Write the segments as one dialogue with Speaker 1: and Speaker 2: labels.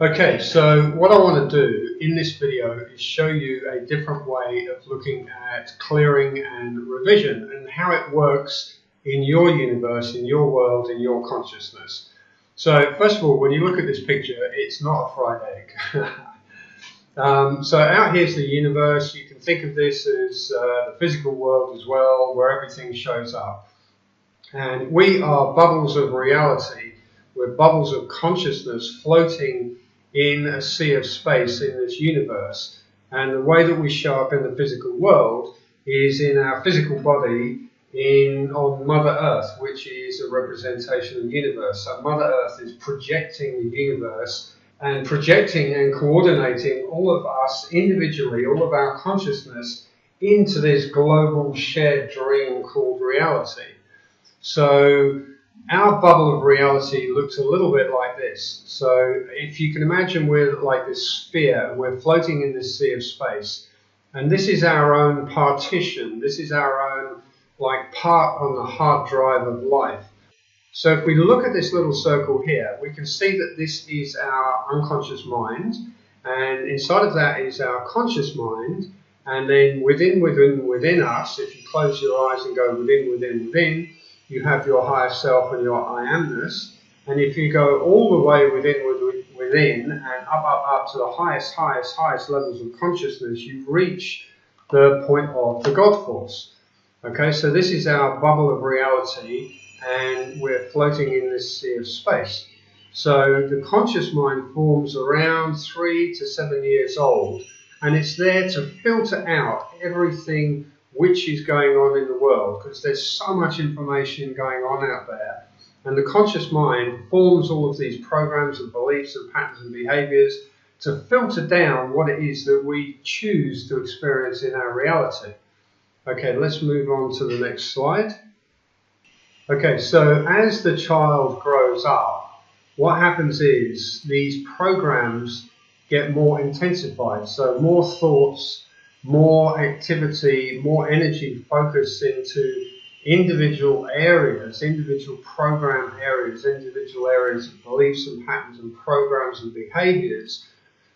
Speaker 1: Okay, so what I want to do in this video is show you a different way of looking at clearing and revision and how it works in your universe, in your world, in your consciousness. So first of all, when you look at this picture, it's not a fried egg. So out here's the universe. You can think of this as the physical world as well, where everything shows up. And we are bubbles of reality. We're bubbles of consciousness floating in a sea of space in this universe. And the way that we show up in the physical world is in our physical body on Mother Earth, which is a representation of the universe. So Mother Earth is projecting the universe and projecting and coordinating all of us individually, all of our consciousness into this global shared dream called reality. So our bubble of reality looks a little bit like this. So if you can imagine we're like this sphere, we're floating in this sea of space, and this is our own partition, this is our own like part on the hard drive of life. So if we look at this little circle here, we can see that this is our unconscious mind, and inside of that is our conscious mind, and then within us, if you close your eyes and go within, you have your higher self and your I amness. And if you go all the way within and up to the highest levels of consciousness, you reach the point of the God force. Okay, so this is our bubble of reality, and we're floating in this sea of space. So the conscious mind forms around 3 to 7 years old, and it's there to filter out everything which is going on in the world, because there's so much information going on out there. And the conscious mind forms all of these programs and beliefs and patterns and behaviors to filter down what it is that we choose to experience in our reality. Okay, let's move on to the next slide. Okay, so as the child grows up, what happens is these programs get more intensified. So more thoughts, more activity, more energy focused into individual areas, individual program areas, individual areas of beliefs and patterns and programs and behaviors,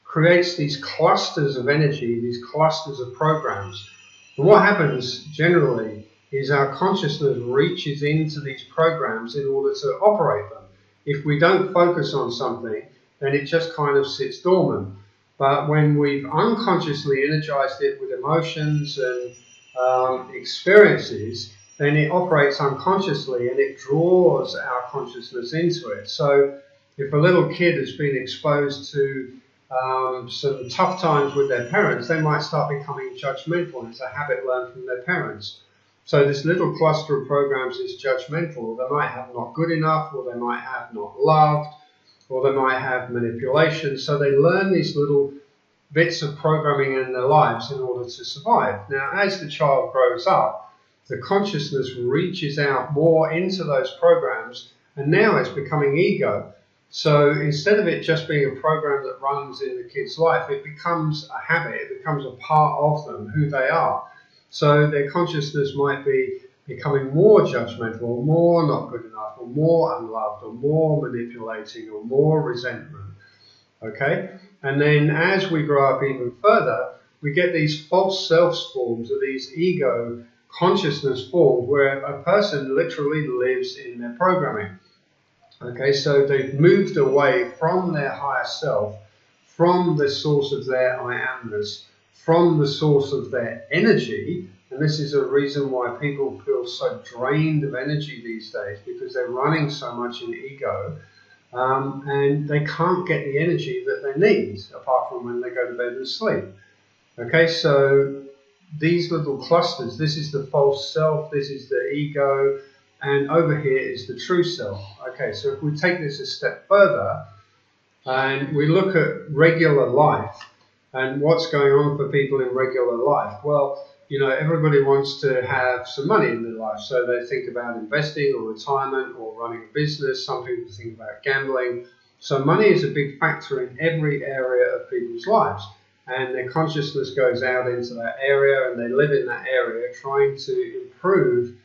Speaker 1: creates these clusters of energy, these clusters of programs. And what happens generally is our consciousness reaches into these programs in order to operate them. If we don't focus on something, then it just kind of sits dormant. But when we've unconsciously energized it with emotions and experiences, then it operates unconsciously and it draws our consciousness into it. So if a little kid has been exposed to some tough times with their parents, they might start becoming judgmental. It's a habit learned from their parents. So this little cluster of programs is judgmental. They might have not good enough, or they might have not loved, or they might have manipulation. So they learn these little bits of programming in their lives in order to survive. Now, as the child grows up, the consciousness reaches out more into those programs, and now it's becoming ego. So instead of it just being a program that runs in the kid's life, it becomes a habit, it becomes a part of them, who they are. So their consciousness might be becoming more judgmental, or more not good enough, or more unloved, or more manipulating, or more resentment. Okay? And then as we grow up even further, we get these false selves forms, or these ego consciousness forms, where a person literally lives in their programming. Okay, so they've moved away from their higher self, from the source of their I amness, from the source of their energy. And this is a reason why people feel so drained of energy these days, because they're running so much in ego, and they can't get the energy that they need, apart from when they go to bed and sleep. Okay, so these little clusters, this is the false self, this is the ego, and over here is the true self. Okay, so if we take this a step further, and we look at regular life, and what's going on for people in regular life? Well, you know, everybody wants to have some money in their life, so they think about investing or retirement or running a business. Some people think about gambling. So money is a big factor in every area of people's lives, and their consciousness goes out into that area, and they live in that area trying to improve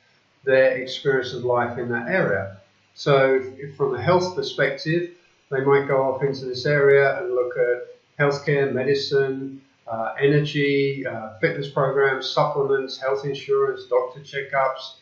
Speaker 1: their experience of life in that area. So from a health perspective, they might go off into this area and look at healthcare, medicine, energy, fitness programs, supplements, health insurance, doctor checkups,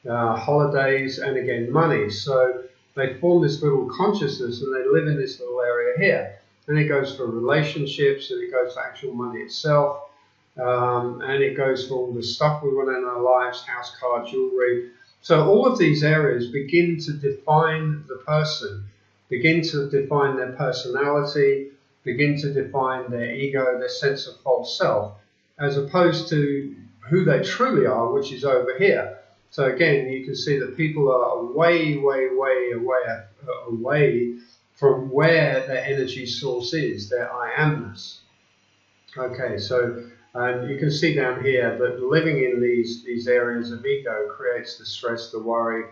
Speaker 1: holidays, and again, money. So they form this little consciousness and they live in this little area here. And it goes for relationships, and it goes for actual money itself, and it goes for all the stuff we want in our lives, house, car, jewelry. So all of these areas begin to define the person, begin to define their personality, begin to define their ego, their sense of false self, as opposed to who they truly are, which is over here. So again, you can see that people are way away from where their energy source is, their I amness. Okay, so you can see down here that living in these areas of ego creates the stress, the worry,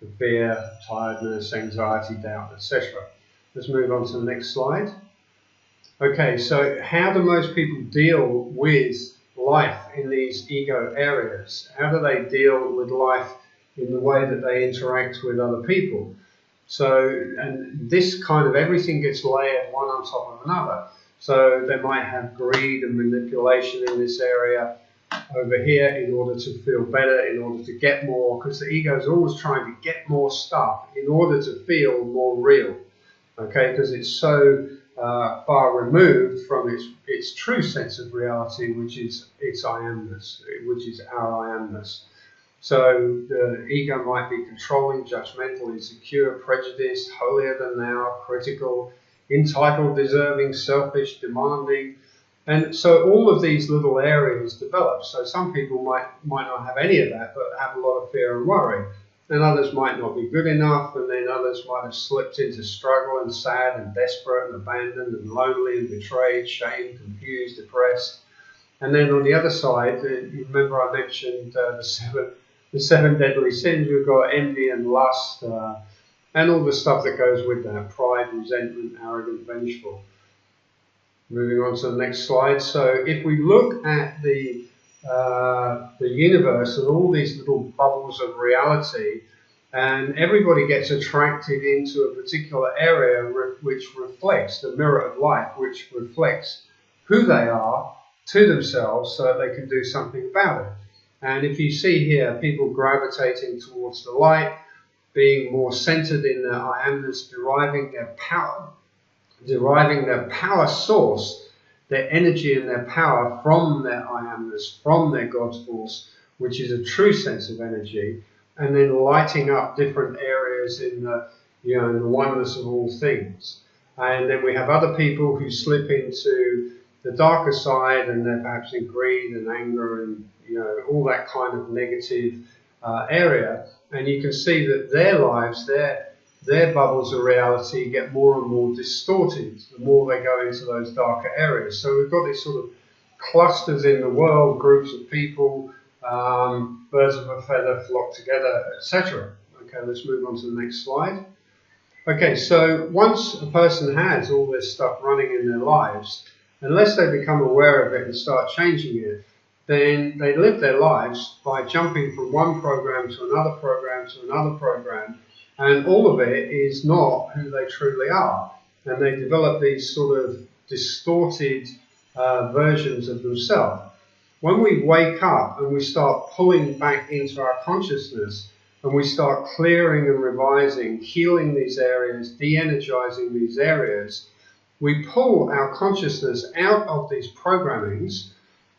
Speaker 1: the fear, tiredness, anxiety, doubt, etc. Let's move on to the next slide. Okay, so how do most people deal with life in these ego areas? How do they deal with life in the way that they interact with other people? So, and this kind of everything gets layered one on top of another. So they might have greed and manipulation in this area over here in order to feel better, in order to get more, because the ego is always trying to get more stuff in order to feel more real. Okay, because it's so far removed from its true sense of reality, which is its I amness, which is our I amness. So the ego might be controlling, judgmental, insecure, prejudiced, holier than thou, critical, entitled, deserving, selfish, demanding. And so all of these little areas develop. So some people might not have any of that, but have a lot of fear and worry. And others might not be good enough, and then others might have slipped into struggle and sad and desperate and abandoned and lonely and betrayed, shamed, confused, depressed. And then on the other side, you remember I mentioned the seven deadly sins. We've got envy and lust, and all the stuff that goes with that: pride, resentment, arrogant, vengeful. Moving on to the next slide. So if we look at the universe and all these little bubbles of reality, and everybody gets attracted into a particular area which reflects the mirror of life, which reflects who they are to themselves so that they can do something about it. And if you see here, people gravitating towards the light, being more centered in their I amness, deriving their power source, their energy and their power from their I amness, from their God's force, which is a true sense of energy, and then lighting up different areas in the, in the oneness of all things. And then we have other people who slip into the darker side, and they're perhaps in greed and anger and all that kind of negative area. And you can see that their lives, their bubbles of reality get more and more distorted the more they go into those darker areas. So we've got these sort of clusters in the world, groups of people, birds of a feather flock together, etc. Okay, let's move on to the next slide. Okay, so once a person has all this stuff running in their lives, unless they become aware of it and start changing it, then they live their lives by jumping from one program to another program to another program, and all of it is not who they truly are. And they develop these sort of distorted versions of themselves. When we wake up and we start pulling back into our consciousness, and we start clearing and revising, healing these areas, de-energizing these areas, we pull our consciousness out of these programs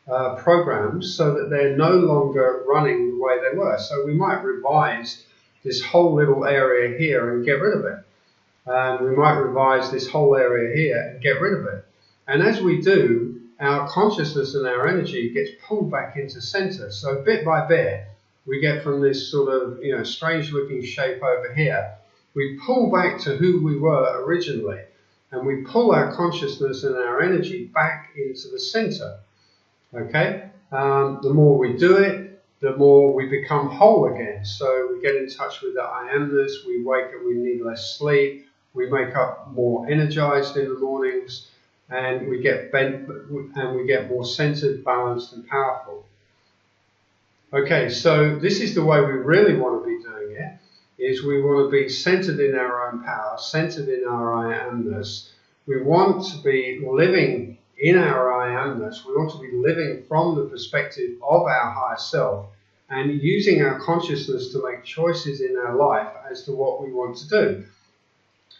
Speaker 1: so that they're no longer running the way they were. So we might revise this whole little area here and get rid of it. We might revise this whole area here and get rid of it. And as we do, our consciousness and our energy gets pulled back into center. So bit by bit, we get from this sort of strange looking shape over here, we pull back to who we were originally, and we pull our consciousness and our energy back into the center. Okay, the more we do it, the more we become whole again. So we get in touch with the I amness, we wake up, we need less sleep, we wake up more energized in the mornings, and we get bent, and we get more centered, balanced, and powerful. Okay, so this is the way we really want to be doing it, is we want to be centered in our own power, centered in our I amness. We want to be living in our I amness. We want to be living from the perspective of our higher self and using our consciousness to make choices in our life as to what we want to do.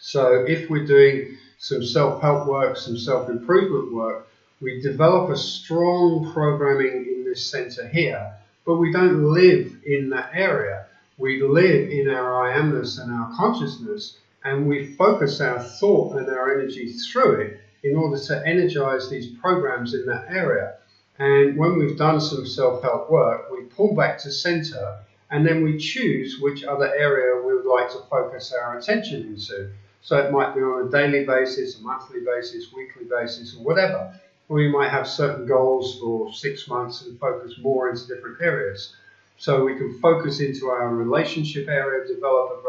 Speaker 1: So if we're doing some self-help work, some self-improvement work, we develop a strong programming in this center here, but we don't live in that area. We live in our I amness and our consciousness, and we focus our thought and our energy through it in order to energize these programs in that area. And when we've done some self-help work, we pull back to center, and then we choose which other area we would like to focus our attention into. So it might be on a daily basis, a monthly basis, weekly basis, or whatever. Or you might have certain goals for 6 months and focus more into different areas. So we can focus into our relationship area, develop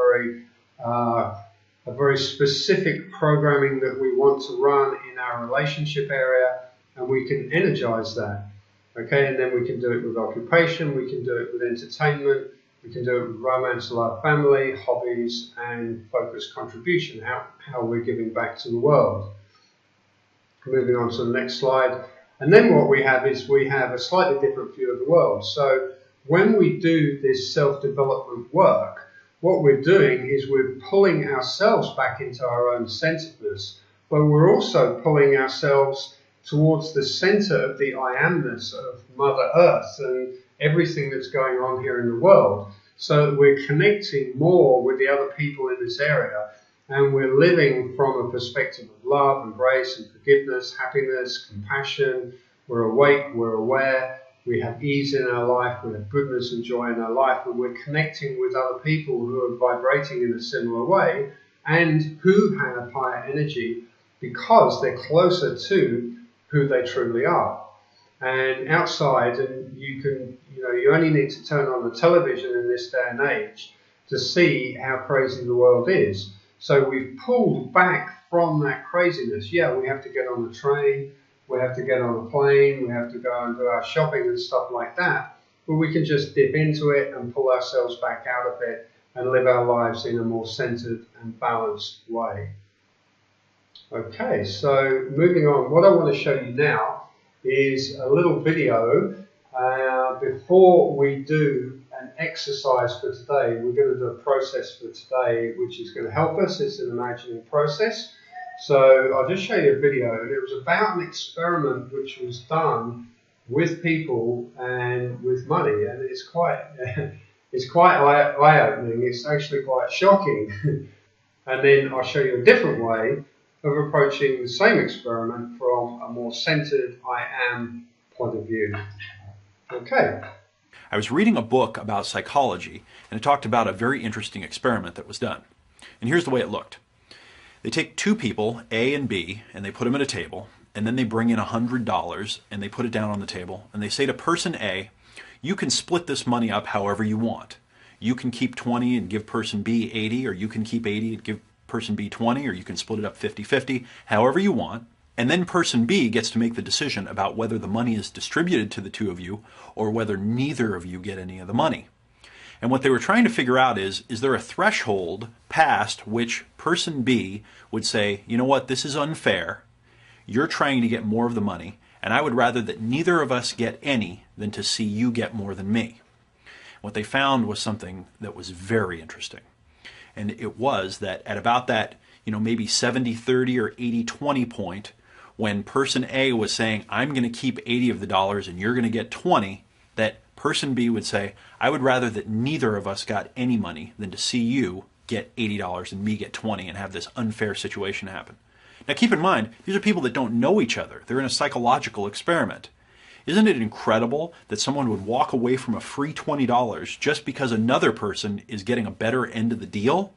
Speaker 1: a very specific programming that we want to run in our relationship area, and we can energize that. Okay, and then we can do it with occupation, we can do it with entertainment, we can do it with romance, love, family, hobbies, and focused contribution, how we're giving back to the world. Moving on to the next slide. And then what we have is we have a slightly different view of the world. So when we do this self-development work, what we're doing is we're pulling ourselves back into our own centeredness, but we're also pulling ourselves towards the center of the I amness of Mother Earth and everything that's going on here in the world, so that we're connecting more with the other people in this area, and we're living from a perspective of love, embrace, and forgiveness, happiness, compassion. We're awake, we're aware, we have ease in our life, we have goodness and joy in our life, and we're connecting with other people who are vibrating in a similar way and who have higher energy because they're closer to who they truly are. And outside, and you only need to turn on the television in this day and age to see how crazy the world is. So we've pulled back from that craziness. Yeah, we have to get on the train, we have to get on a plane, we have to go and do our shopping and stuff like that. But we can just dip into it and pull ourselves back out of it and live our lives in a more centered and balanced way. Okay, so moving on, what I want to show you now is a little video before we do an exercise for today. We're going to do a process for today which is going to help us. It's an imagining process. So I'll just show you a video. It was about an experiment which was done with people and with money, and it's quite eye-opening. It's actually quite shocking. And then I'll show you a different way of approaching the same experiment from a more centered I am point of view. Okay.
Speaker 2: I was reading a book about psychology, and it talked about a very interesting experiment that was done. And here's the way it looked. They take two people, A and B, and they put them at a table, and then they bring in $100, and they put it down on the table, and they say to person A, you can split this money up however you want. You can keep 20 and give person B 80, or you can keep 80 and give person B 20, or you can split it up 50-50, however you want. And then person B gets to make the decision about whether the money is distributed to the two of you or whether neither of you get any of the money. And what they were trying to figure out is there a threshold past which person B would say, you know what, this is unfair, you're trying to get more of the money, and I would rather that neither of us get any than to see you get more than me. What they found was something that was very interesting. And it was that at about that, maybe 70-30 or 80-20 point, when person A was saying, I'm going to keep 80 of the dollars and you're going to get 20, that person B would say, I would rather that neither of us got any money than to see you get $80 and me get 20 and have this unfair situation happen. Now keep in mind, these are people that don't know each other. They're in a psychological experiment. Isn't it incredible that someone would walk away from a free $20 just because another person is getting a better end of the deal?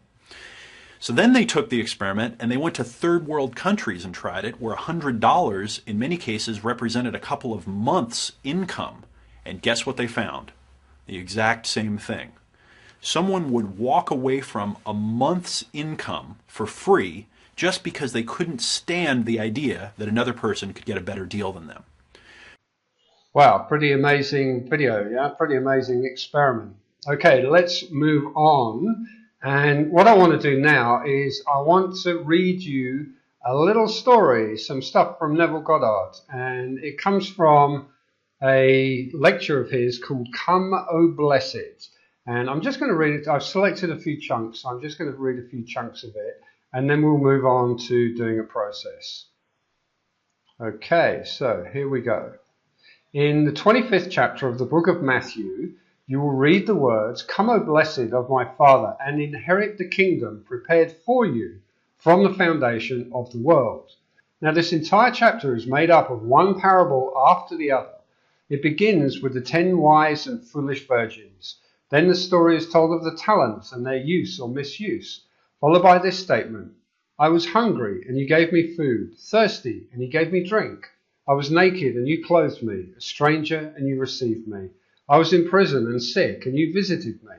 Speaker 2: So then they took the experiment and they went to third world countries and tried it, where $100 in many cases represented a couple of months' income. And guess what they found? The exact same thing. Someone would walk away from a month's income for free just because they couldn't stand the idea that another person could get a better deal than them.
Speaker 1: Wow, pretty amazing video, yeah? Pretty amazing experiment. Okay, let's move on And what I want to do now is I want to read you a little story, some stuff from Neville Goddard. And it comes from a lecture of his called Come, O Blessed. And I'm just going to read it. I've selected a few chunks. So I'm just going to read a few chunks of it. And then we'll move on to doing a process. Okay, so here we go. In the 25th chapter of the book of Matthew, you will read the words, "Come, O blessed of my Father, and inherit the kingdom prepared for you from the foundation of the world." Now, this entire chapter is made up of one parable after the other. It begins with the 10 wise and foolish virgins. Then the story is told of the talents and their use or misuse, followed by this statement: "I was hungry, and you gave me food, thirsty, and you gave me drink. I was naked, and you clothed me, a stranger, and you received me. I was in prison and sick, and you visited me."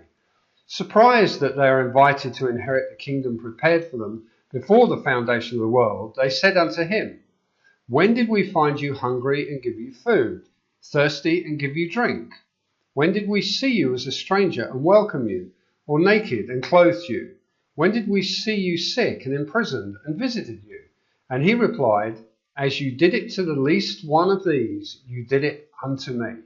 Speaker 1: Surprised that they are invited to inherit the kingdom prepared for them before the foundation of the world, they said unto him, "When did we find you hungry and give you food, thirsty and give you drink? When did we see you as a stranger and welcome you, or naked and clothed you? When did we see you sick and imprisoned and visited you?" And he replied, "As you did it to the least one of these, you did it unto me."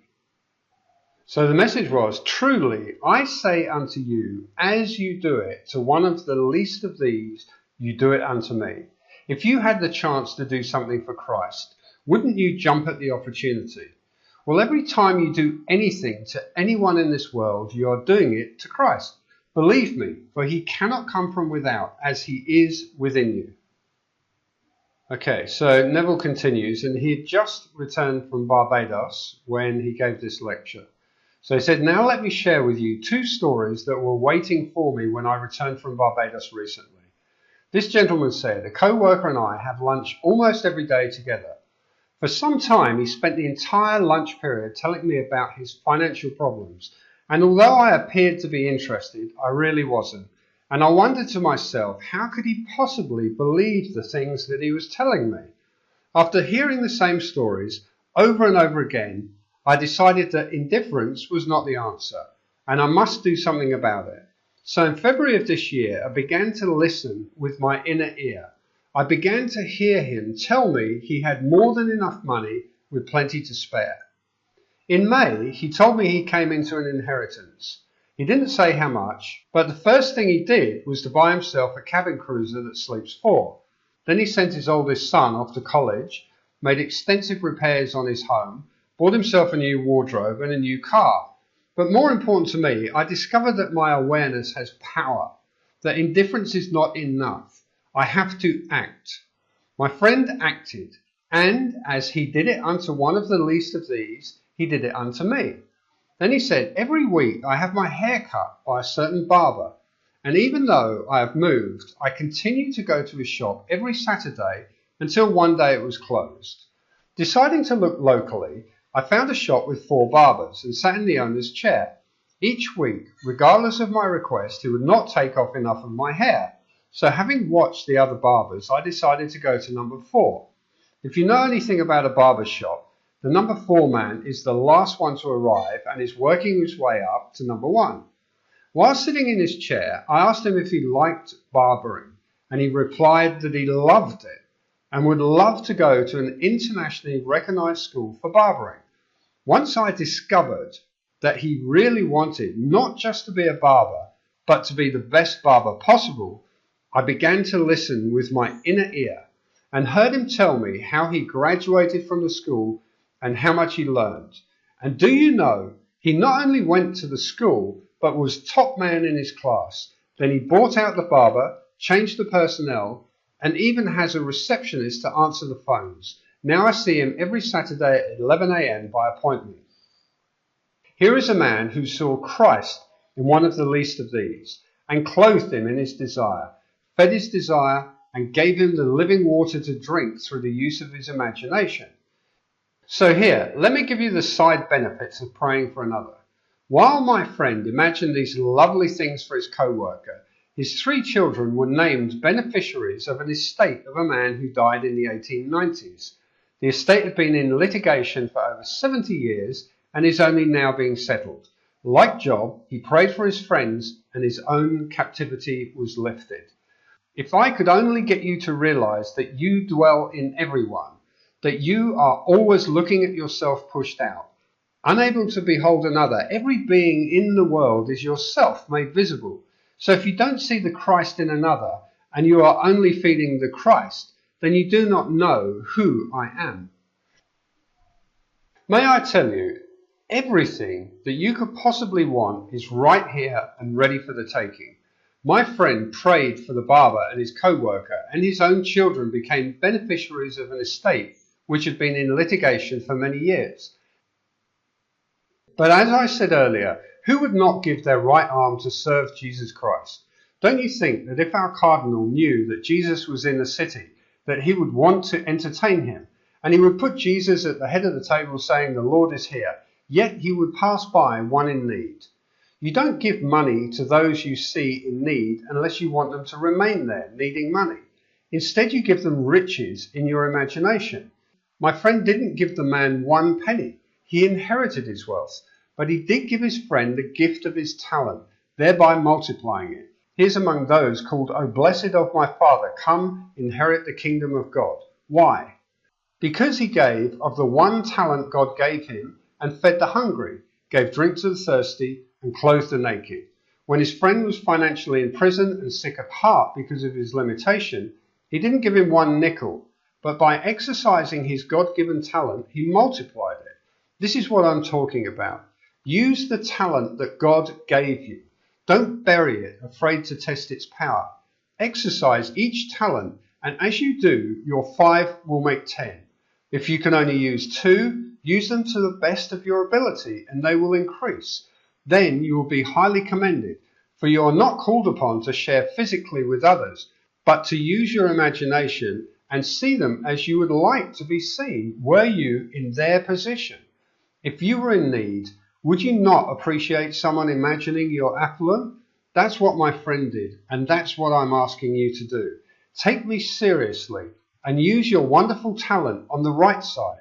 Speaker 1: So the message was, "Truly, I say unto you, as you do it to one of the least of these, you do it unto me." If you had the chance to do something for Christ, wouldn't you jump at the opportunity? Well, every time you do anything to anyone in this world, you are doing it to Christ. Believe me, for he cannot come from without, as he is within you. Okay, so Neville continues, and he had just returned from Barbados when he gave this lecture. So he said, "Now let me share with you 2 stories that were waiting for me when I returned from Barbados recently." This gentleman said, "A co-worker and I have lunch almost every day together. For some time, he spent the entire lunch period telling me about his financial problems, and although I appeared to be interested, I really wasn't. And I wondered to myself, how could he possibly believe the things that he was telling me? After hearing the same stories over and over again, I decided that indifference was not the answer, and I must do something about it. So in February of this year, I began to listen with my inner ear. I began to hear him tell me he had more than enough money with plenty to spare. In May, he told me he came into an inheritance. He didn't say how much, but the first thing he did was to buy himself a cabin cruiser that sleeps 4. Then he sent his oldest son off to college, made extensive repairs on his home, bought himself a new wardrobe and a new car. But more important to me, I discovered that my awareness has power, that indifference is not enough. I have to act. My friend acted, and as he did it unto one of the least of these, he did it unto me. Then he said, "Every week I have my hair cut by a certain barber, and even though I have moved, I continue to go to his shop every Saturday until one day it was closed. Deciding to look locally, I found a shop with 4 barbers and sat in the owner's chair. Each week, regardless of my request, he would not take off enough of my hair. So having watched the other barbers, I decided to go to number 4. If you know anything about a barber shop, the number 4 man is the last one to arrive and is working his way up to number 1. While sitting in his chair, I asked him if he liked barbering, and he replied that he loved it and would love to go to an internationally recognized school for barbering. Once I discovered that he really wanted not just to be a barber, but to be the best barber possible, I began to listen with my inner ear and heard him tell me how he graduated from the school and how much he learned. And do you know, he not only went to the school, but was top man in his class. Then he bought out the barber, changed the personnel, and even has a receptionist to answer the phones. Now I see him every Saturday at 11 a.m. by appointment. Here is a man who saw Christ in one of the least of these, and clothed him in his desire, fed his desire, and gave him the living water to drink through the use of his imagination. So here, let me give you the side benefits of praying for another. While my friend imagined these lovely things for his co-worker, his 3 children were named beneficiaries of an estate of a man who died in the 1890s. The estate had been in litigation for over 70 years and is only now being settled. Like Job, he prayed for his friends and his own captivity was lifted. If I could only get you to realize that you dwell in everyone, that you are always looking at yourself pushed out, unable to behold another, every being in the world is yourself made visible. So if you don't see the Christ in another and you are only feeding the Christ, then you do not know who I am. May I tell you, everything that you could possibly want is right here and ready for the taking. My friend prayed for the barber and his co-worker, and his own children became beneficiaries of an estate which had been in litigation for many years. But as I said earlier, who would not give their right arm to serve Jesus Christ? Don't you think that if our cardinal knew that Jesus was in the city, that he would want to entertain him, and he would put Jesus at the head of the table saying, "The Lord is here," yet he would pass by one in need? You don't give money to those you see in need unless you want them to remain there, needing money. Instead, you give them riches in your imagination. My friend didn't give the man 1 penny. He inherited his wealth, but he did give his friend the gift of his talent, thereby multiplying it. He is among those called, "O blessed of my Father, come, inherit the kingdom of God." Why? Because he gave of the 1 talent God gave him and fed the hungry, gave drink to the thirsty, and clothed the naked. When his friend was financially in prison and sick of heart because of his limitation, he didn't give him 1 nickel, but by exercising his God-given talent, he multiplied it. This is what I'm talking about. Use the talent that God gave you. Don't bury it, afraid to test its power. Exercise each talent, and as you do, your 5 will make 10. If you can only use 2, use them to the best of your ability, and they will increase. Then you will be highly commended, for you are not called upon to share physically with others, but to use your imagination and see them as you would like to be seen were you in their position. If you were in need, would you not appreciate someone imagining you're affluent? That's what my friend did, and that's what I'm asking you to do. Take me seriously and use your wonderful talent on the right side.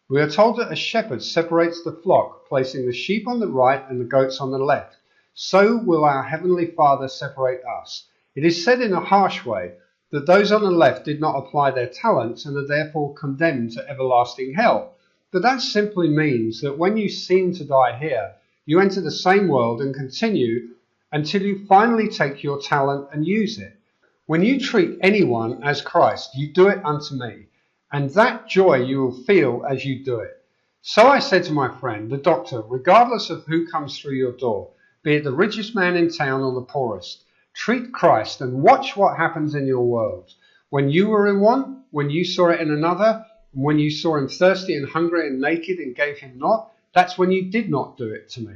Speaker 1: We are told that a shepherd separates the flock, placing the sheep on the right and the goats on the left. So will our Heavenly Father separate us. It is said in a harsh way that those on the left did not apply their talents and are therefore condemned to everlasting hell. But that simply means that when you seem to die here, you enter the same world and continue until you finally take your talent and use it. When you treat anyone as Christ, you do it unto me, and that joy you will feel as you do it. So I said to my friend, the doctor, regardless of who comes through your door, be it the richest man in town or the poorest, treat Christ and watch what happens in your world. When you were in one, when you saw it in another, when you saw him thirsty and hungry and naked and gave him not, that's when you did not do it to me.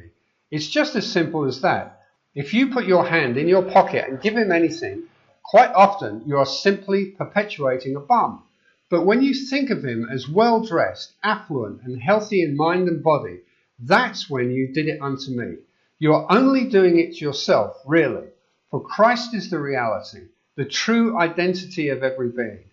Speaker 1: It's just as simple as that. If you put your hand in your pocket and give him anything, quite often you are simply perpetuating a bum. But when you think of him as well-dressed, affluent and healthy in mind and body, that's when you did it unto me. You are only doing it to yourself, really, for Christ is the reality, the true identity of every being.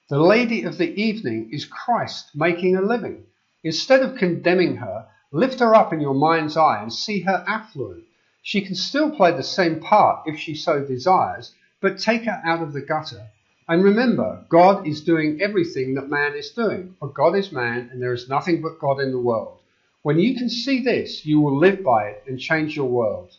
Speaker 1: The lady of the evening is Christ making a living. Instead of condemning her, lift her up in your mind's eye and see her affluent. She can still play the same part if she so desires, but take her out of the gutter. And remember, God is doing everything that man is doing, for God is man and there is nothing but God in the world. When you can see this, you will live by it and change your world.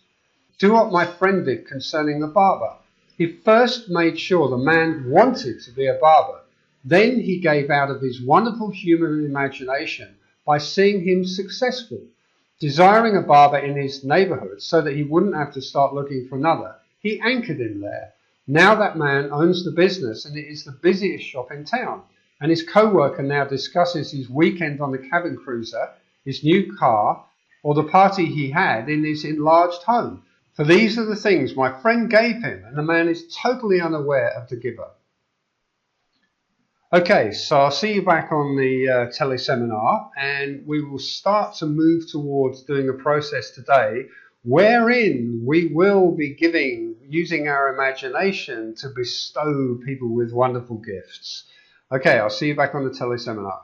Speaker 1: Do what my friend did concerning the barber. He first made sure the man wanted to be a barber. Then he gave out of his wonderful human imagination by seeing him successful, desiring a barber in his neighborhood so that he wouldn't have to start looking for another. He anchored him there. Now that man owns the business and it is the busiest shop in town. And his co-worker now discusses his weekend on the cabin cruiser, his new car, or the party he had in his enlarged home. For these are the things my friend gave him, and the man is totally unaware of the giver. Okay, so I'll see you back on the teleseminar, and we will start to move towards doing a process today wherein we will be using our imagination to bestow people with wonderful gifts. Okay, I'll see you back on the teleseminar.